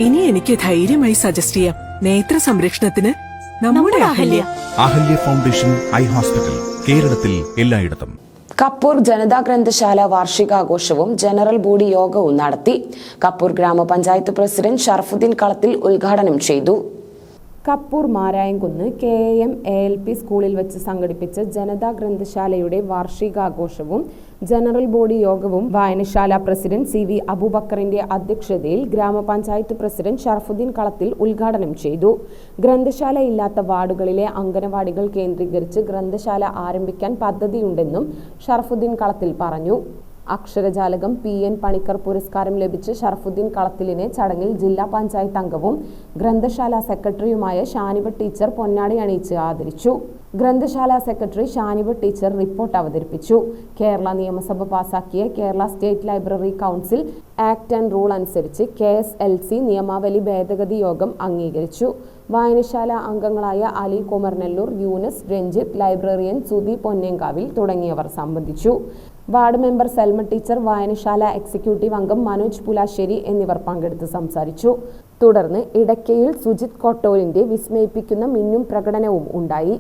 ഇനി എനിക്ക് ധൈര്യമായി സജസ്റ്റ് ചെയ്യാം. നേത്ര സംരക്ഷണത്തിന് നമ്മുടെ Ahalya. Ahalya foundation eye hospital, കേരളത്തിൽ എല്ലായിടത്തും. കപ്പൂർ ജനതാ ഗ്രന്ഥശാല വാർഷികാഘോഷവും ജനറൽ ബോഡി യോഗവും നടത്തി. കപ്പൂർ ഗ്രാമപഞ്ചായത്ത് പ്രസിഡന്റ് ഷറഫുദ്ദീൻ കളത്തിൽ ഉദ്ഘാടനം ചെയ്തു. കപ്പൂർ മാരായംകുന്ന് KAM ALP സ്കൂളിൽ വെച്ച് സംഘടിപ്പിച്ച ജനതാ ഗ്രന്ഥശാലയുടെ വാർഷികാഘോഷവും ജനറൽ ബോഡി യോഗവും വായനശാല പ്രസിഡന്റ് CV അബൂബക്കറിന്റെ അധ്യക്ഷതയിൽ ഗ്രാമപഞ്ചായത്ത് പ്രസിഡന്റ് ഷറഫുദ്ദീൻ കളത്തിൽ ഉദ്ഘാടനം ചെയ്തു. ഗ്രന്ഥശാല ഇല്ലാത്ത വാർഡുകളിലെ അംഗനവാടികൾ കേന്ദ്രീകരിച്ച് ഗ്രന്ഥശാല ആരംഭിക്കാൻ പദ്ധതിയുണ്ടെന്നും ഷറഫുദ്ദീൻ കളത്തിൽ പറഞ്ഞു. അക്ഷരജാലകം PN പണിക്കർ പുരസ്കാരം ലഭിച്ച ഷറഫുദ്ദീൻ കളത്തിലിനെ ചടങ്ങിൽ ജില്ലാ പഞ്ചായത്ത് അംഗവും ഗ്രന്ഥശാല സെക്രട്ടറിയുമായ ഷാനിബ ടീച്ചർ പൊന്നാടി അണിയിച്ച് ആദരിച്ചു. ഗ്രന്ഥശാല സെക്രട്ടറി ഷാനിബ ടീച്ചർ റിപ്പോർട്ട് അവതരിപ്പിച്ചു. കേരള നിയമസഭ പാസാക്കിയ Kerala state library council act and rule അനുസരിച്ച് KSLC നിയമാവലി ഭേദഗതി യോഗം അംഗീകരിച്ചു. വായനശാല അംഗങ്ങളായ അലി കുമർനെല്ലൂർ, യൂനസ്, രഞ്ജിത്ത്, ലൈബ്രറിയൻ സുധി പൊന്നേങ്കാവിൽ തുടങ്ങിയവർ സംബന്ധിച്ചു. വാർഡ് മെമ്പർ സൽമ ടീച്ചർ, വായനശാല എക്സിക്യൂട്ടീവ് അംഗം മനോജ് പുലാശ്ശേരി എന്നിവർ പങ്കെടുത്ത് സംസാരിച്ചു. തുടർന്ന് ഇടക്കയിൽ സുജിത് കൊട്ടോലിന്റെ വിസ്മയിപ്പിക്കുന്ന മിന്നും പ്രകടനവും ഉണ്ടായി.